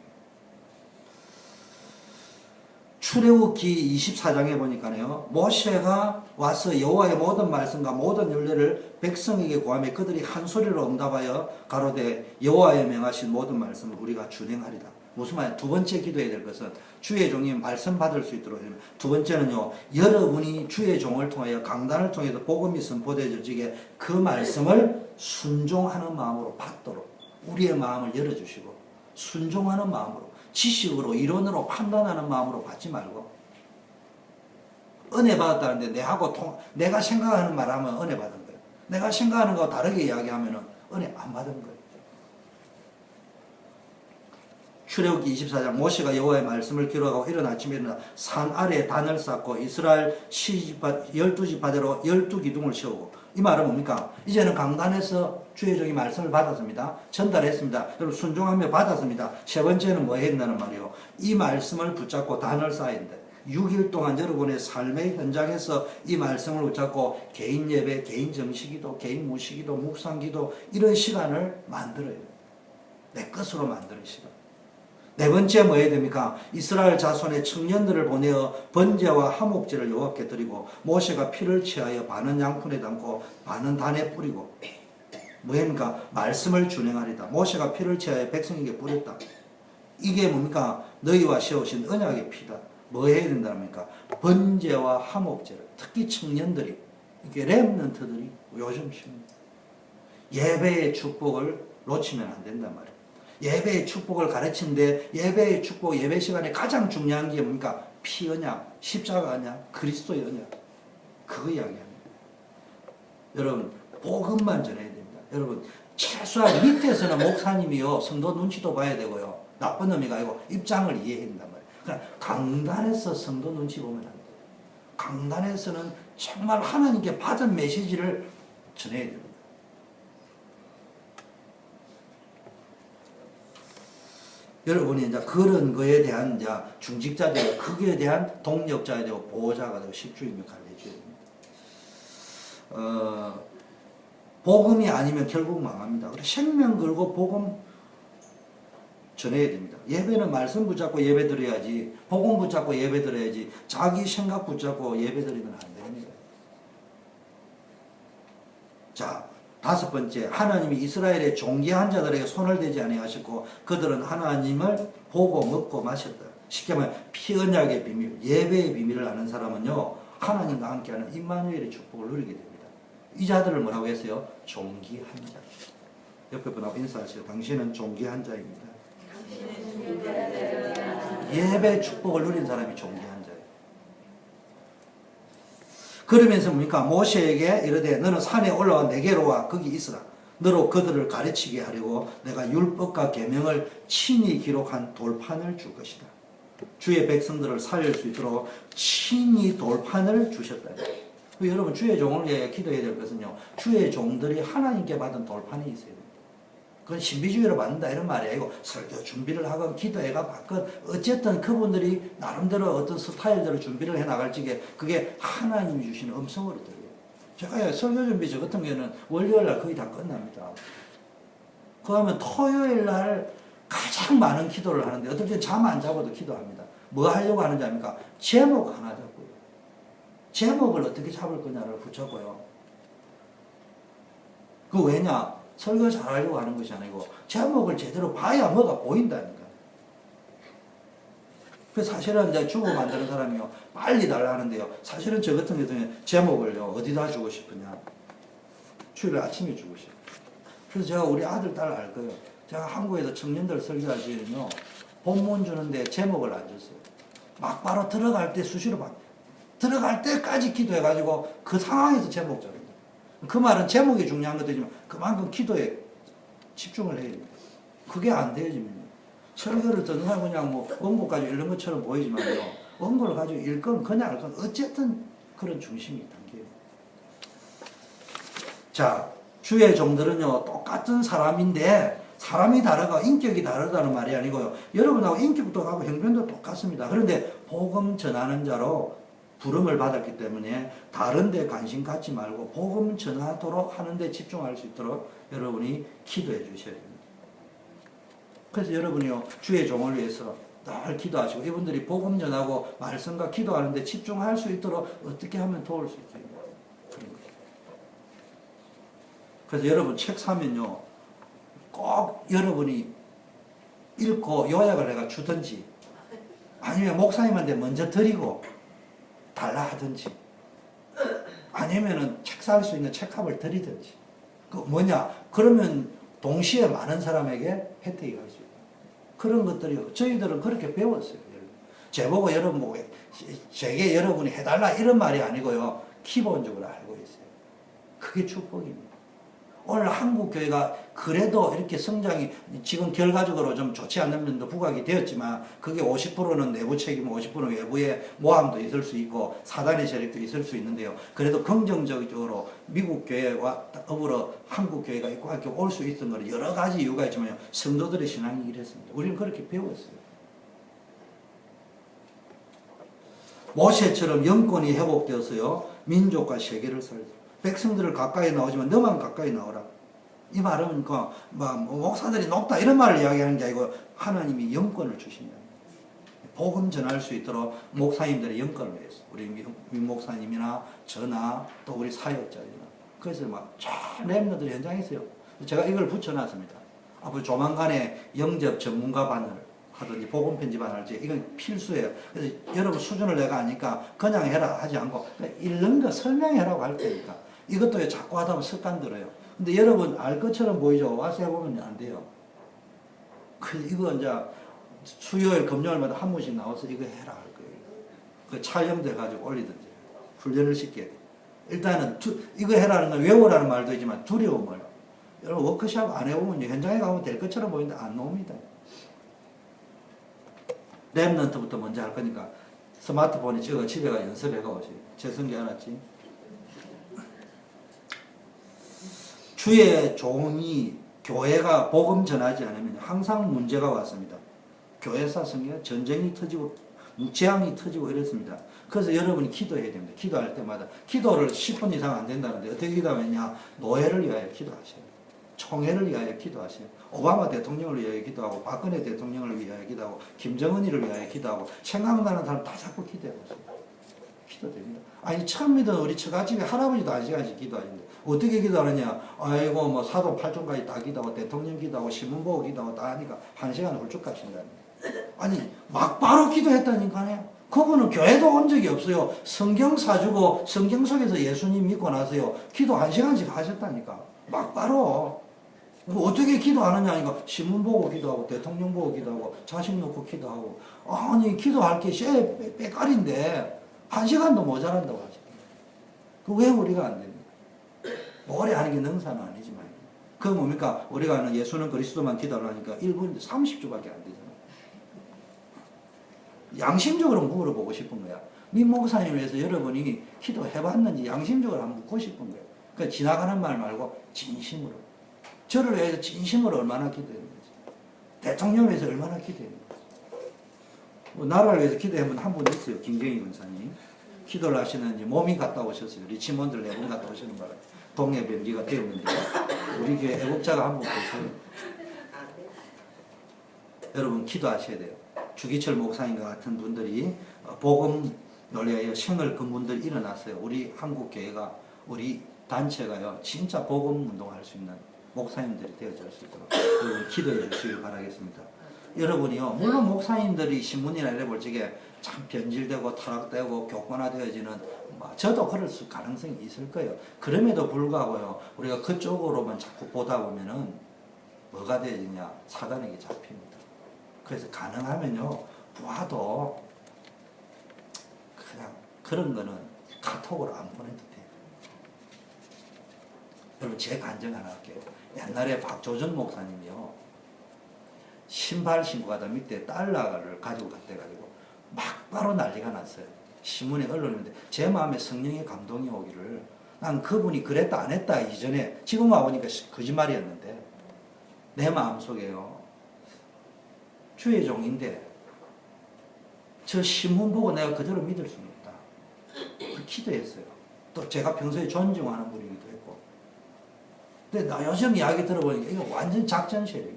출애굽기 24장에 보니까요, 모세가 와서 여호와의 모든 말씀과 모든 율례를 백성에게 구하며 그들이 한 소리로 응답하여 가로되 여호와의 명하신 모든 말씀을 우리가 준행하리라. 무슨 말이야? 두 번째 기도해야 될 것은 주의 종이 말씀 받을 수 있도록. 두 번째는요, 여러분이 주의 종을 통하여 강단을 통해서 복음이 선포되어지게 그 말씀을 순종하는 마음으로 받도록 우리의 마음을 열어주시고, 순종하는 마음으로, 지식으로 이론으로 판단하는 마음으로 받지 말고, 은혜 받았다는데 내가 생각하는 말 하면 은혜 받은 거예요. 내가 생각하는 거 다르게 이야기하면 은혜 안 받은 거예요. 출애굽기 24장 모세가 여호와의 말씀을 기록하고 이른 아침에 일어나 산 아래에 단을 쌓고 이스라엘 12지파대로 12기둥을 세우고 이 말은 뭡니까? 이제는 강단에서 주의 종이 말씀을 받았습니다. 전달했습니다. 여러분 순종하며 받았습니다. 세 번째는 뭐 해야 된다는 말이요? 이 말씀을 붙잡고 단을 쌓아야 된다. 6일 동안 여러분의 삶의 현장에서 이 말씀을 붙잡고 개인 예배, 개인 정식기도, 개인 무식기도, 묵상기도 이런 시간을 만들어요. 내 것으로 만드는 시간. 네 번째 뭐 해야 됩니까? 이스라엘 자손의 청년들을 보내어 번제와 화목제를 여호와께 드리고 모세가 피를 취하여 반은 양푼에 담고 반은 단에 뿌리고 뭐 합니까? 말씀을 준행하리다. 모세가 피를 취하여 백성에게 뿌렸다. 이게 뭡니까? 너희와 세우신 언약의 피다. 뭐 해야 된답니까? 번제와 화목제를 특히 청년들이 이게 렘넌트들이 요즘 예배의 축복을 놓치면 안 된단 말이에요. 예배의 축복을 가르치는데 예배의 축복, 예배 시간에 가장 중요한 게 뭡니까? 피 언약, 십자가 언약, 그리스도의 언약. 그거 이야기합니다. 여러분 복음만 전해야 됩니다. 여러분 최소한 밑에서는 목사님이요 성도 눈치도 봐야 되고요. 나쁜 의미가 아니고 입장을 이해해야 된단 말이에요. 그러니까 강단에서 성도 눈치 보면 안 돼요. 강단에서는 정말 하나님께 받은 메시지를 전해야 됩니다. 여러분이 이제 그런 거에 대한 이제 중직자 되고 거기에 대한 동력자가 되고 보호자가 되고 십주인 역할을 해줘야 됩니다. 복음이 아니면 결국 망합니다. 그래서 생명 걸고 복음 전해야 됩니다. 예배는 말씀 붙잡고 예배 드려야지, 복음 붙잡고 예배 드려야지, 자기 생각 붙잡고 예배 드리면 안 됩니다. 자, 다섯 번째, 하나님이 이스라엘의 존귀한 자들에게 손을 대지 아니하셨고 그들은 하나님을 보고 먹고 마셨다. 쉽게 말하면 피언약의 비밀, 예배의 비밀을 아는 사람은요 하나님과 함께하는 임마누엘의 축복을 누리게 됩니다. 이 자들을 뭐라고 했어요? 존귀한 자. 옆에 분하고 인사하세요. 당신은 존귀한 자입니다. 예배 축복을 누린 사람이 존귀한 자예요. 그러면서 뭡니까? 모세에게 이르되 너는 산에 올라와 내게로 와 거기 있으라. 너로 그들을 가르치게 하려고 내가 율법과 계명을 친히 기록한 돌판을 줄 것이다. 주의 백성들을 살릴 수 있도록 친히 돌판을 주셨다. 여러분 주의 종을 위해 기도해야 될 것은요. 주의 종들이 하나님께 받은 돌판이 있어야 됩니다. 그건 신비주의로 받는다 이런 말이 아니고 설교 준비를 하건 기도회가 받건 어쨌든 그분들이 나름대로 어떤 스타일대로 준비를 해나갈 적에 그게 하나님이 주시는 음성으로 들려요. 제가 설교 준비 저 같은 경우에는 월요일 날 거의 다 끝납니다. 그러면 토요일 날 가장 많은 기도를 하는데 어떨 땐 잠 안 자고도 기도합니다. 뭐 하려고 하는지 아닙니까? 제목 하나 잡고요. 제목을 어떻게 잡을 거냐를 붙잡고요. 그 왜냐? 설교 잘하려고 하는 것이 아니고 제목을 제대로 봐야 뭐가 보인다니까. 그래서 사실은 이제 주고 만드는 사람이요 빨리 달라 하는데요. 사실은 저 같은 경우에 제목을요 어디다 주고 싶으냐? 주일 아침에 주고 싶어요. 그래서 제가 우리 아들 딸 알 거예요. 제가 한국에서 청년들 설교할 때는요 본문 주는데 제목을 안 줬어요. 막바로 들어갈 때 수시로 들어갈 때까지 기도해가지고 그 상황에서 제목 잡니다. 그 말은 제목이 중요한 것도 아니지만 그만큼 기도에 집중을 해야 됩니다. 그게 안 되어집니다. 설교를 듣는 사람은 그냥 뭐 원고 가지고 읽는 것처럼 보이지만요. 원고를 가지고 읽건 그냥 읽건 어쨌든 그런 중심이 담겨요. 자, 주의 종들은요 똑같은 사람인데 사람이 다르고 인격이 다르다는 말이 아니고요. 여러분하고 인격도 하고 형편도 똑같습니다. 그런데 복음 전하는 자로 부름을 받았기 때문에 다른 데 관심 갖지 말고 복음 전하도록 하는 데 집중할 수 있도록 여러분이 기도해 주셔야 됩니다. 그래서 여러분이요 주의 종을 위해서 늘 기도하시고 이분들이 복음 전하고 말씀과 기도하는 데 집중할 수 있도록 어떻게 하면 도울 수 있겠냐 그런 거죠. 그래서 여러분 책 사면요 꼭 여러분이 읽고 요약을 해가 주든지 아니면 목사님한테 먼저 드리고 달라 하든지 아니면은 책 살 수 있는 책값을 드리든지 그 뭐냐 그러면 동시에 많은 사람에게 혜택이 갈 수 있다. 그런 것들이 저희들은 그렇게 배웠어요. 제보고 여러분 보고 제게 여러분이 해달라 이런 말이 아니고요 기본적으로 알고 있어요. 그게 축복입니다. 오늘 한국 교회가 그래도 이렇게 성장이 지금 결과적으로 좀 좋지 않은 면도 부각이 되었지만 그게 50%는 내부 책임, 50%는 외부의 모함도 있을 수 있고 사단의 세력도 있을 수 있는데요. 그래도 긍정적으로 미국 교회와 더불어 한국 교회가 있고 함께 올 수 있던 건 여러 가지 이유가 있지만 성도들의 신앙이 이랬습니다. 우리는 그렇게 배웠어요. 모세처럼 영권이 회복되었어요. 민족과 세계를 살려. 백성들을 가까이 나오지만 너만 가까이 나오라. 이 말은 목사들이 높다 이런 말을 이야기하는 게 아니고 하나님이 영권을 주신다. 복음 전할 수 있도록 목사님들의 영권을 위해서 우리 민 목사님이나 저나 또 우리 사역자들이나 그래서 랩너들 현장에 있어요. 제가 이걸 붙여놨습니다. 앞으로 조만간에 영접 전문가반을 하든지 복음 편집반 할지 이건 필수예요. 그래서 여러분 수준을 내가 아니까 그냥 해라 하지 않고 읽는 거 설명해라고 할 테니까 이것도 자꾸 하다 보면 습관 들어요. 근데 여러분 알 것처럼 보이죠. 와서 해보면 안 돼요. 이거 이제 수요일 금요일마다 한 번씩 나와서 이거 해라 할 거예요. 그 촬영돼 가지고 올리든지 훈련을 시켜야 돼. 일단은 이거 해라는 건 외우라는 말도 있지만 두려움을 여러분 워크숍 안 해보면 현장에 가면 될 것처럼 보이는데 안 나옵니다. 랩런트부터 먼저 할 거니까 스마트폰에 찍어 집에 가 연습해가 오세요. 재성기 알았지? 주의 종이 교회가 복음 전하지 않으면 항상 문제가 왔습니다. 교회사 성에 전쟁이 터지고 재앙이 터지고 이랬습니다. 그래서 여러분이 기도해야 됩니다. 기도할 때마다 기도를 10분 이상 안 된다는데 어떻게 기도하느냐? 노예를 위하여 기도하셔요. 총회를 위하여 기도하세요. 오바마 대통령을 위하여 기도하고 박근혜 대통령을 위하여 기도하고 김정은이를 위하여 기도하고 생각나는 사람 다 자꾸 기도해보세요. 기도됩니다. 아니 처음 믿은 우리 처갓집에 할아버지도 1시간씩 기도하는데 어떻게 기도하느냐? 아이고 뭐 사도 8종까지 다 기도하고 대통령 기도하고 신문 보고 기도하고 다 하니까 1시간 훌쩍 가신다니. 아니 막 바로 기도했다니까요. 그분은 교회도 온 적이 없어요. 성경 사주고 성경 속에서 예수님 믿고 나서요. 기도 1시간씩 하셨다니까. 막 바로. 어떻게 기도하느냐 이거 신문 보고 기도하고 대통령 보고 기도하고 자식 놓고 기도하고 아니 기도할 게 빼깔인데 1시간도 모자란다고 하죠. 왜 우리가 안 됩니까? 오래 하는 게 능사는 아니지만 그 뭡니까? 우리가 하는 예수는 그리스도만 기도하려니까 1분 30초밖에 안 되잖아요. 양심적으로 물어보고 싶은 거야. 민 목사님을 위해서 여러분이 기도해봤는지 양심적으로 한번 묻고 싶은 거예요. 그러니까 지나가는 말 말고 진심으로. 저를 위해서 진심으로 얼마나 기도했는지, 대통령을 위해서 얼마나 기도했는지. 나라를 위해서 기도한 분 있어요. 김경희 권사님. 기도를 하시는지 몸이 갔다 오셨어요. 리치몬드를 4번 갔다 오시는 바람에 동해 변기가 되었는데요. 우리 교회 애국자가 한 분 계세요. 여러분 기도하셔야 돼요. 주기철 목사님과 같은 분들이 복음 논리하여 생을 건 분들이 일어났어요. 우리 한국 교회가 우리 단체가요 진짜 복음 운동할 수 있는 목사님들이 되어질 수 있도록 여러분 기도해 주시길 바라겠습니다. 여러분이요 물론 목사님들이 신문이나 이래 볼 적에 참 변질되고 타락되고 교권화되어지는 저도 그럴 가능성이 있을 거예요. 그럼에도 불구하고요 우리가 그쪽으로만 자꾸 보다 보면은 뭐가 되어지냐 사단에게 잡힙니다. 그래서 가능하면요 봐도 그냥 그런 거는 카톡으로 안 보내도 돼요. 여러분 제 간증 하나 할게요. 옛날에 박조정 목사님이요 신발 신고 가다 밑에 달러를 가지고 갔대가지고 막바로 난리가 났어요. 신문에 언론인데 제 마음에 성령의 감동이 오기를 난 그분이 그랬다 안 했다 이전에 지금 와보니까 거짓말이었는데 내 마음속에요 주의 종인데 저 신문 보고 내가 그대로 믿을 수는 없다. 기도했어요. 또 제가 평소에 존중하는 분이기도 했고 근데 나 요즘 이야기 들어보니까 이거 완전 작전 세력이었어.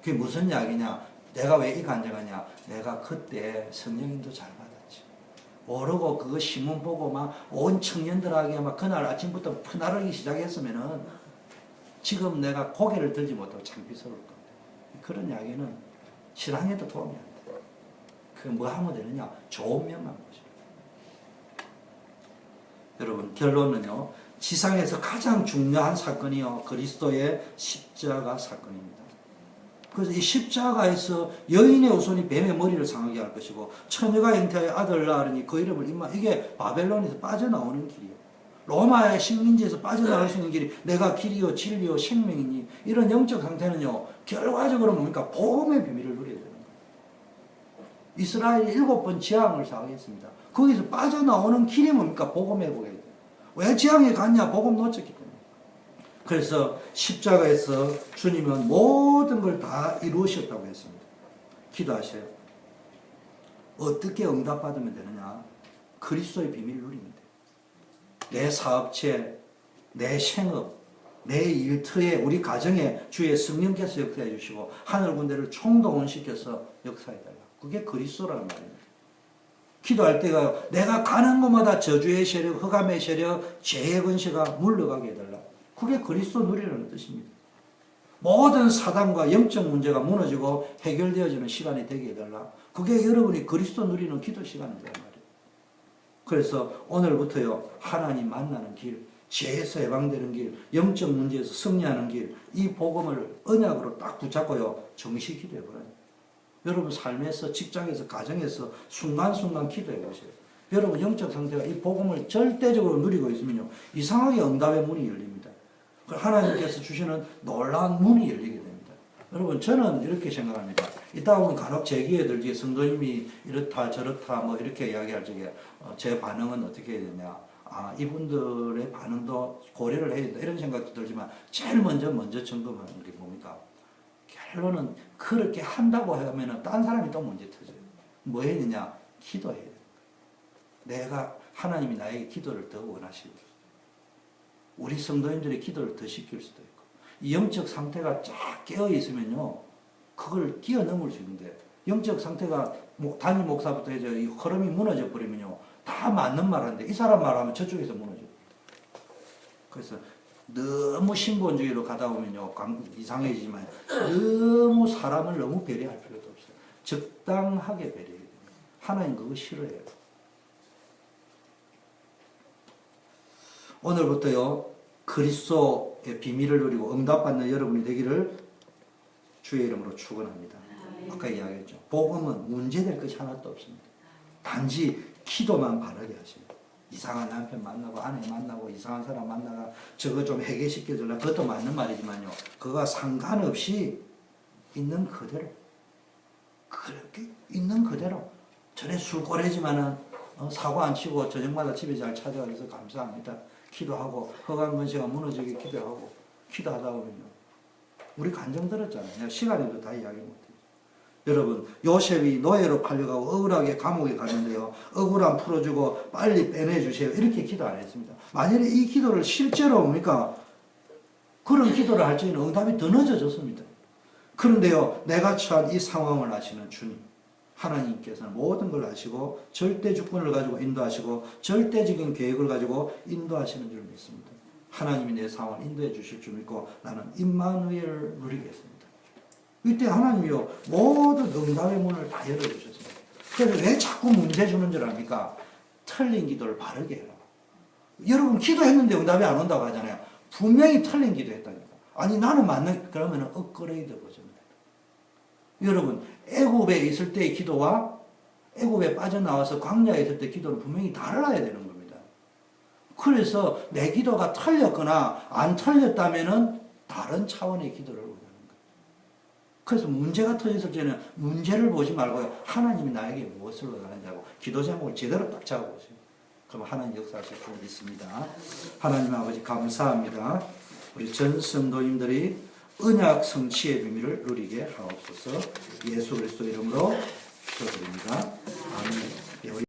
그게 무슨 이야기냐 내가 왜 이 간증하냐 내가 그때 성령님도 잘 받았지. 모르고 그거 신문 보고 막 온 청년들에게 막 그날 아침부터 푸나르기 시작했으면은 지금 내가 고개를 들지 못하고 창피스러울 겁니다. 그런 이야기는 신앙에도 도움이 안 돼. 그게 뭐 하면 되느냐? 좋은 면만 보죠. 여러분 결론은요. 지상에서 가장 중요한 사건이요. 그리스도의 십자가 사건입니다. 그래서 이 십자가에서 여인의 후손이 뱀의 머리를 상하게 할 것이고 처녀가 잉태하여 아들 낳으니 그 이름을 임마 이게 바벨론에서 빠져나오는 길이에요. 로마의 식민지에서 빠져나갈 수 있는 길이 내가 길이요 진리요 생명이니 이런 영적 상태는요 결과적으로 뭡니까? 복음의 비밀을 누려야 되는 거예요. 이스라엘이 7번 재앙을 당했습니다. 거기서 빠져나오는 길이 뭡니까? 복음 회복이에요. 왜 재앙에 갔냐? 복음 놓쳤기 때문에. 그래서 십자가에서 주님은 모든 걸 다 이루셨다고 했습니다. 기도하세요. 어떻게 응답받으면 되느냐? 그리스도의 비밀을 누리면 돼요. 내 사업체, 내 생업, 내 일터에 우리 가정에 주의 성령께서 역사해 주시고 하늘 군대를 총동원시켜서 역사해 달라. 그게 그리스도라는 말입니다. 기도할 때가 내가 가는 곳마다 저주의 세력, 흑암의 세력, 죄의 권세가 물러가게 해달라. 그게 그리스도 누리라는 뜻입니다. 모든 사단과 영적 문제가 무너지고 해결되어지는 시간이 되게 해달라. 그게 여러분이 그리스도 누리는 기도 시간이란 말이에요. 그래서 오늘부터요 하나님 만나는 길, 죄에서 해방되는 길, 영적 문제에서 승리하는 길, 이 복음을 언약으로 딱 붙잡고요 정시 기도해보라요. 여러분 삶에서, 직장에서, 가정에서 순간순간 기도해보세요. 여러분 영적 상태가 이 복음을 절대적으로 누리고 있으면요 이상하게 응답의 문이 열립니다. 하나님께서 주시는 놀라운 문이 열리게 됩니다. 여러분 저는 이렇게 생각합니다. 이따 보면 간혹 제 귀에 들지 성도님이 이렇다 저렇다 뭐 이렇게 이야기할 적에 제 반응은 어떻게 해야 되냐, 아 이분들의 반응도 고려를 해야 된다 이런 생각도 들지만 제일 먼저 점검하는 게 뭡니까? 결론은 그렇게 한다고 하면은 딴 사람이 또 문제 터져요. 뭐 했느냐? 기도해야 돼요. 내가 하나님이 나에게 기도를 더 원하시고 우리 성도님들의 기도를 더 시킬 수도 있고 이 영적 상태가 쫙 깨어 있으면요 그걸 뛰어넘을 수 있는데 영적 상태가 단임 목사부터 해서 이 흐름이 무너져 버리면요 다 맞는 말인데 이 사람 말하면 저쪽에서 무너져요. 그래서 너무 신본주의로 가다 보면요 이상해지지만 너무 사람을 너무 배려할 필요도 없어요. 적당하게 배려해야 됩니다. 하나님 그거 싫어해요. 오늘부터요 그리스도의 비밀을 누리고 응답받는 여러분이 되기를 주의 이름으로 축원합니다. 아까 이야기했죠. 복음은 문제될 것이 하나도 없습니다. 단지 기도만 바르게 하십니다. 이상한 남편 만나고 아내 만나고 이상한 사람 만나가 저거 좀 해결시켜주라. 그것도 맞는 말이지만요. 그거와 상관없이 있는 그대로 그렇게 있는 그대로 전에 술꼬래지만은 사고 안 치고 저녁마다 집에 잘 찾아와서 감사합니다. 기도하고 허간 권세가 무너지게 기도하다 보면요. 우리 간증 들었잖아요. 내가 시간에도 다 이야기 못해요. 여러분 요셉이 노예로 팔려가고 억울하게 감옥에 갔는데요. 억울함 풀어주고 빨리 빼내주세요. 이렇게 기도 안 했습니다. 만약에 이 기도를 실제로 뭡니까? 그런 기도를 할 적에는 응답이 더 늦어졌습니다. 그런데요. 내가 처한 이 상황을 아시는 주님 하나님께서는 모든 걸 아시고 절대 주권을 가지고 인도하시고 절대적인 계획을 가지고 인도하시는 줄 믿습니다. 하나님이 내 상황을 인도해 주실 줄 믿고 나는 임마누엘을 누리겠습니다. 이때 하나님이요 모든 응답의 문을 다 열어주셨습니다. 그래서 왜 자꾸 문제 주는 줄 압니까? 틀린 기도를 바르게 해라. 여러분 기도했는데 응답이 안 온다고 하잖아요. 분명히 틀린 기도했다니까. 아니 나는 맞는 그러면 업그레이드 버전입니다. 여러분 애굽에 있을 때의 기도와 애굽에 빠져나와서 광야에 있을 때 기도는 분명히 달라야 되는 겁니다. 그래서 내 기도가 틀렸거나 안 틀렸다면은 다른 차원의 기도를 원하는 거예요. 그래서 문제가 터졌을 때는 문제를 보지 말고요. 하나님이 나에게 무엇을 원하는지하고 기도 제목을 제대로 딱 잡아보세요. 그럼 하나님 역사하실 줄 믿습니다. 하나님 아버지 감사합니다. 우리 전 성도님들이 언약 성취의 비밀을 누리게 하옵소서. 예수 그리스도 이름으로 기도드립니다. 아멘.